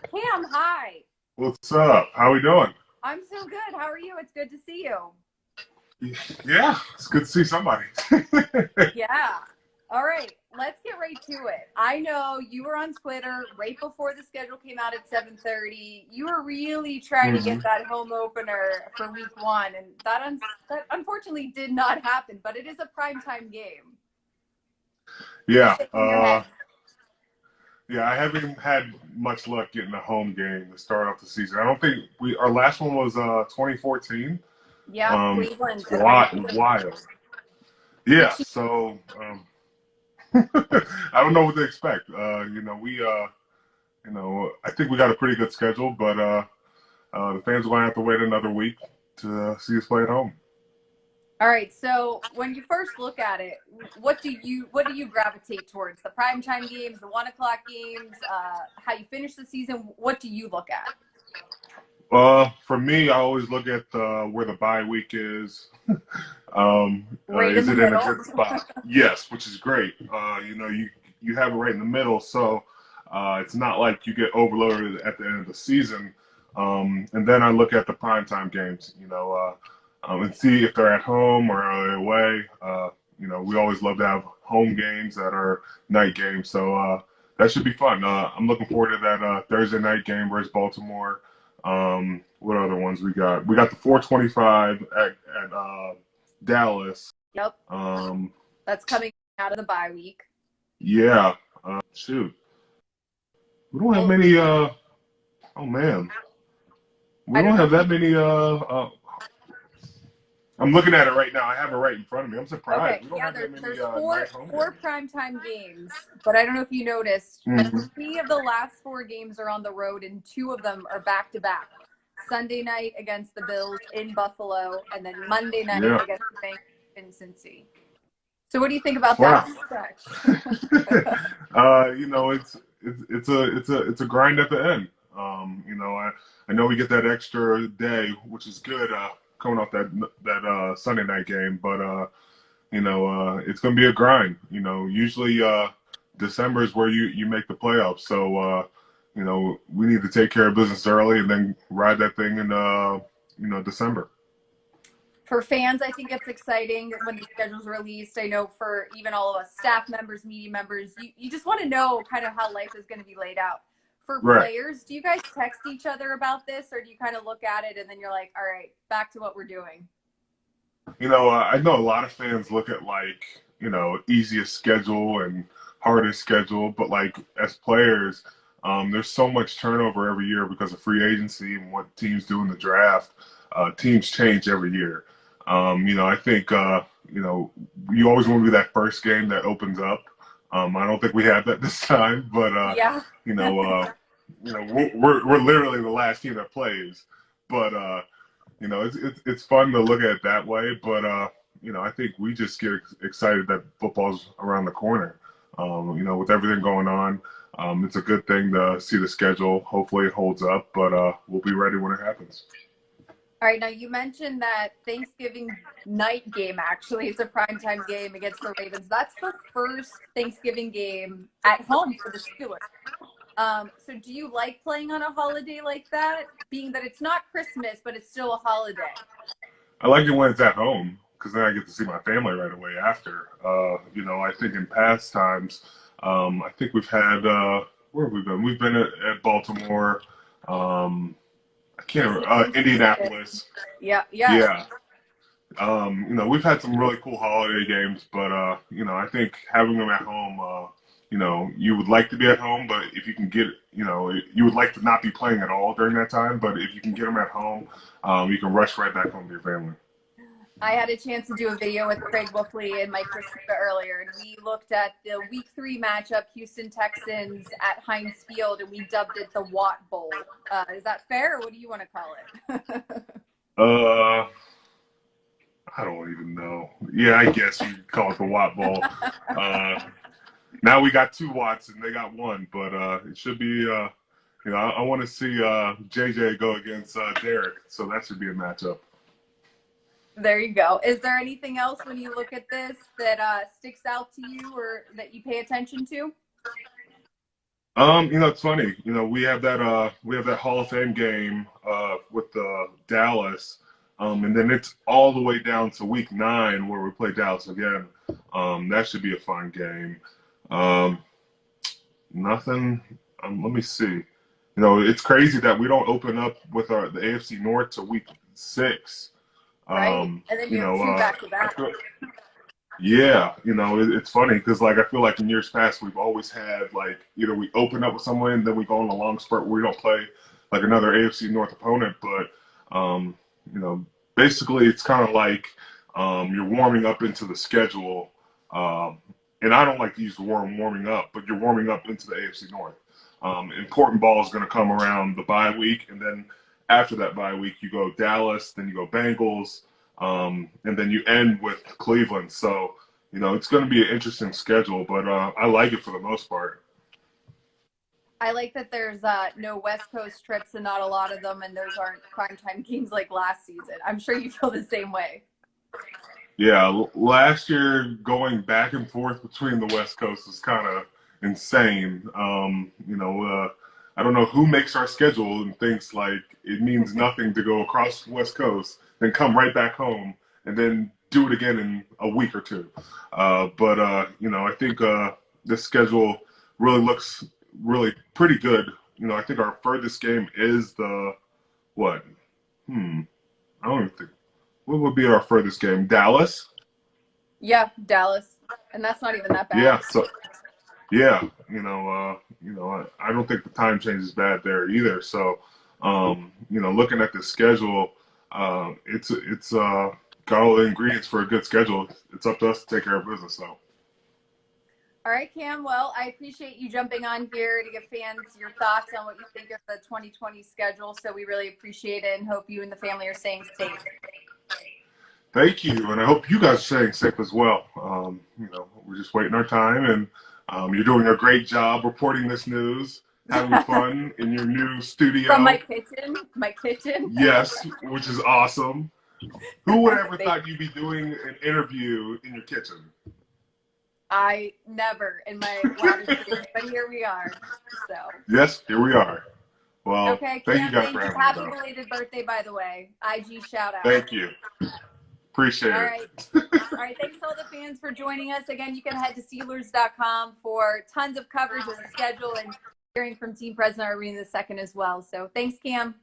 Cam, hi. What's up? How we doing? I'm so good. How are you? It's good to see you. Yeah, it's good to see somebody. Yeah. All right, let's get right to it. I know you were on Twitter right before the schedule came out at 7:30. You were really trying to get hmm that home opener for week 1, and that unfortunately did not happen, but it is a primetime game. What are you Yeah, thinking in your head? yeah. I haven't had much luck getting a home game to start off the season. I don't think our last one was 2014. Yeah, Cleveland, and I Wild. the Yeah. Chiefs. So I don't know what to expect. I think we got a pretty good schedule, but the fans are going to have to wait another week to see us play at home. All right. So when you first look at it, what do you gravitate towards? The primetime games, the 1 o'clock games, how you finish the season? What do you look at? For me, I always look at where the bye week is. Right in Is the it in a middle. good spot? Yes, which is great. You have it right in the middle, so it's not like you get overloaded at the end of the season. And then I look at the primetime games, and see if they're at home or are they away. We always love to have home games that are night games, so that should be fun. I'm looking forward to that Thursday night game versus Baltimore. What other ones we got? We got the 425 at Dallas. Yep, Um, that's coming out of the bye week. yeah. Shoot, we don't have Well, many. Oh man, we I don't don't know have if you. that many. I'm looking at it right now. I have it right in front of me. I'm Okay, surprised we don't yeah, have that many there's nice four home four games. primetime games, but I don't know if you noticed. hmm 3 of the last 4 games are on the road, and 2 of them are back to back. Sunday night against the Bills in Buffalo, and then Monday night Yeah. against the Bengals in Cincy. So what do you think about that Wow. stretch? It's a grind at the end. I know we get that extra day, which is good, coming off that Sunday night game, but it's going to be a grind. Usually December is where you make the playoffs, so we need to take care of business early and then ride that thing in December. For fans, I think it's exciting when the schedule's released. I know for even all of us staff members, media members, you just want to know kind of how life is going to be laid out. For Right. players, do you guys text each other about this, or do you kind of look at it and then you're like, all right, back to what we're doing? I know a lot of fans look at like, easiest schedule and hardest schedule, but like as players, there's so much turnover every year because of free agency and what teams do in the draft. Teams change every year. I think, you always want to be that first game that opens up. I don't think we had that this time, but, Yeah. you know, uh, we're literally the last team that plays. But, it's fun to look at it that way, but I think we just get excited that football's around the corner. With everything going on, it's a good thing to see the schedule. Hopefully, it holds up, but we'll be ready when it happens. All right, now you mentioned that Thanksgiving night game actually is a primetime game against the Ravens. That's the first Thanksgiving game at home for the Steelers. So do you like playing on a holiday like that, being that it's not Christmas, but it's still a holiday? I like it when it's at home because then I get to see my family right away after. I think in past times, I think we've had where have we been? We've been at Baltimore. Um, I can't Missi remember, Matthews. Indianapolis. Yeah, yes. Yeah. We've had some really cool holiday games, but I think having them at home, you would like to be at home, but if you can get, you would like to not be playing at all during that time. But if you can get them at home, you can rush right back home to your family. I had a chance to do a video with Craig Wolfley and Mike Christina earlier, and we looked at the Week 3 matchup, Houston Texans at Heinz Field, and we dubbed it the Watt Bowl. Is that fair, or what do you want to call it? Uh, I don't even know. Yeah, I guess you could call it the Watt Ball. Uh, Now we got two Watts and they got one, but it should be. I want to see JJ go against Derek, so that should be a matchup. There you go. Is there anything else when you look at this that sticks out to you or that you pay attention to? It's funny. We have that Hall of Fame game with Dallas, and then it's all the way down to week 9 where we play Dallas again. That should be a fun game. Um, Nothing. Let me see. It's crazy that we don't open up with the AFC North to week 6. Right. And then You you have know, two back to I back. feel, yeah, it's funny because like I feel like in years past we've always had like either we open up with someone and then we go on a long spurt where we don't play like another AFC North opponent, but um, you know, basically it's kind of like you're warming up into the schedule, and I don't like to use the word warming up, but you're warming up into the AFC North. Important ball is going to come around the bye week, and then after that bye week you go Dallas, then you go Bengals. And then you end with Cleveland. So, it's going to be an interesting schedule, but I like it for the most part. I like that there's no West Coast trips and not a lot of them, and those aren't primetime games like last season. I'm sure you feel the same way. Yeah, last year going back and forth between the West Coast was kind of insane. I don't know who makes our schedule and thinks like it means nothing to go across the West Coast, then come right back home, and then do it again in a week or two. But I think this schedule really looks really pretty good. I think our furthest game is the what? I don't even think. What would be our furthest game? Dallas? Yeah, Dallas. And that's not even that bad. Yeah. So yeah, I don't think the time change is bad there either. So, looking at the schedule, it's got all the ingredients for a good schedule. It's up to us to take care of business, though. All right, Cam. Well, I appreciate you jumping on here to give fans your thoughts on what you think of the 2020 schedule. So we really appreciate it and hope you and the family are staying safe. Thank you, and I hope you guys are staying safe as well. We're just waiting our time, and you're doing a great job reporting this news, having fun in your new From studio. my kitchen. My kitchen. Yes, which is awesome. Who would ever Thank thought you'd be doing an interview in your kitchen? I never in my wildest dreams, but here we are. So. Yes, here we are. Well, Okay, thank you Cam, guys thank for you. having me, Happy though. belated birthday, by the way. IG shout out. Thank you. Appreciate All it. right. All right. Thanks to all the fans for joining us. Again, you can head to Steelers.com for tons of coverage of the schedule and hearing from Team President Arena II as well. So thanks, Cam.